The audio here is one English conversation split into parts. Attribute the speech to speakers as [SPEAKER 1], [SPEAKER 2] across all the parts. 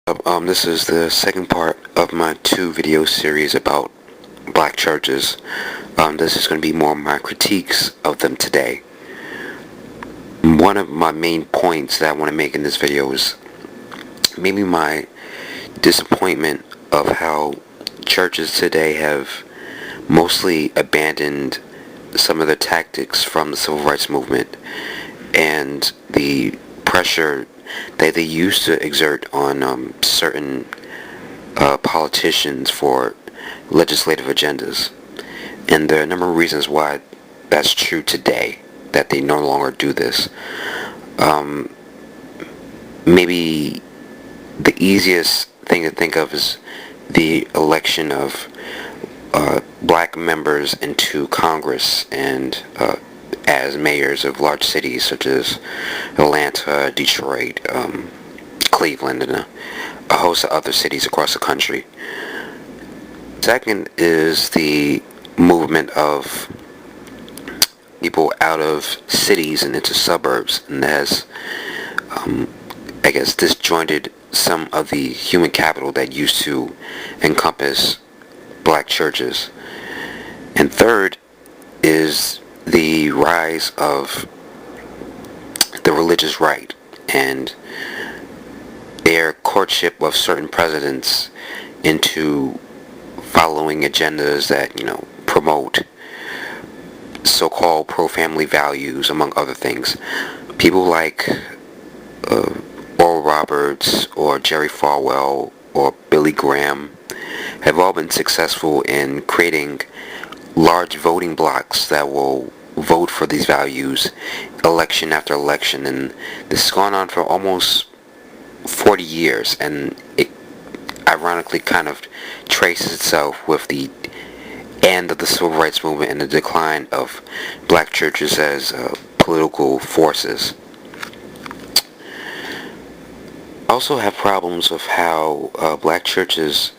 [SPEAKER 1] This is the second part of my two video series about black churches. This is going to be more my critiques of them today. One of my main points that I want to make in this video is maybe my disappointment of how churches today have mostly abandoned some of the tactics from the civil rights movement and the pressure that they used to exert on certain politicians for legislative agendas. And there are a number of reasons why that's true today, that they no longer do this. Maybe the easiest thing to think of is the election of black members into Congress and as mayors of large cities such as Atlanta, Detroit, Cleveland, and a host of other cities across the country. Second is the movement of people out of cities and into suburbs, and has, I guess, disjointed some of the human capital that used to encompass black churches. And third is the rise of the religious right and their courtship of certain presidents into following agendas that, promote so-called pro-family values, among other things. People like Oral Roberts or Jerry Falwell or Billy Graham have all been successful in creating large voting blocks that will vote for these values election after election, and this has gone on for almost 40 years, and it ironically kind of traces itself with the end of the civil rights movement and the decline of black churches as political forces. I also have problems with how black churches,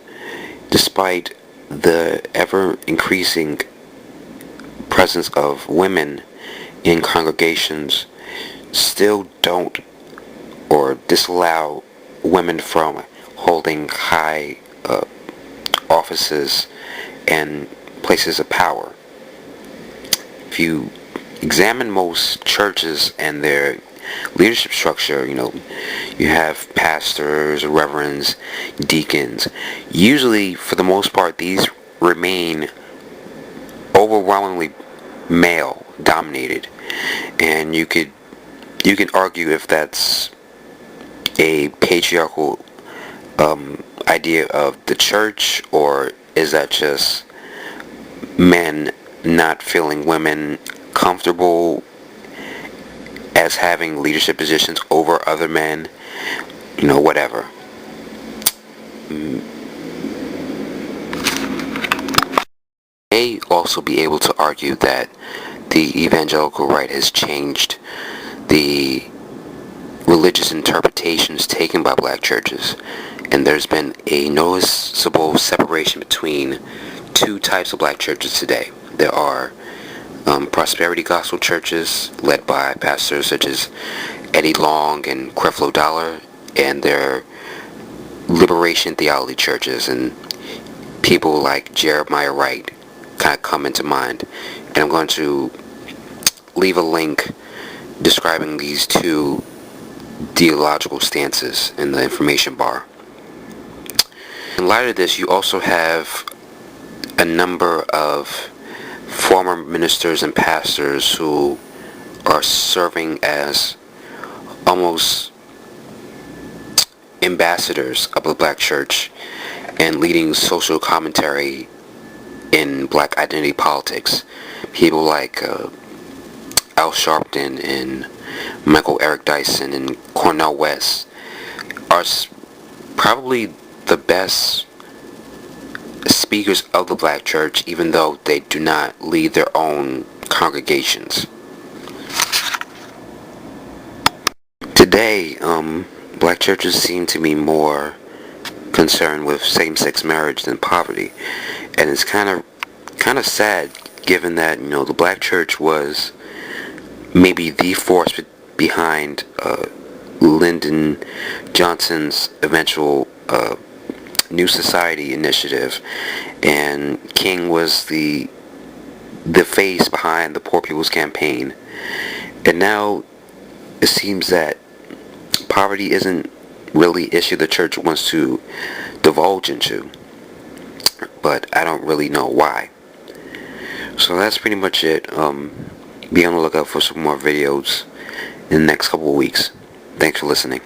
[SPEAKER 1] despite the ever-increasing presence of women in congregations, still don't or disallow women from holding high offices and places of power. If you examine most churches and their leadership structure, you have pastors, reverends, deacons. Usually, for the most part, these remain overwhelmingly male dominated, and you can argue if that's a patriarchal idea of the church, or is that just men not feeling women comfortable as having leadership positions over other men, whatever. May also be able to argue that the evangelical right has changed the religious interpretations taken by black churches, and there's been a noticeable separation between two types of black churches today. There are prosperity gospel churches led by pastors such as Eddie Long and Creflo Dollar, and their liberation theology churches, and people like Jeremiah Wright kind of come into mind. And I'm going to leave a link describing these two theological stances in the information bar. In light of this, you also have a number of former ministers and pastors who are serving as almost ambassadors of the black church and leading social commentary in black identity politics. People like Al Sharpton and Michael Eric Dyson and Cornel West are probably the best speakers of the black church, even though they do not lead their own congregations. Today, black churches seem to be more concerned with same-sex marriage than poverty, and it's kind of sad, given that the black church was maybe the force behind Lyndon Johnson's eventual New Society initiative, and King was the face behind the Poor People's Campaign. And now it seems that poverty isn't really an issue the church wants to divulge into, but I don't really know why. So that's pretty much it. Be on the lookout for some more videos in the next couple of weeks. Thanks for listening.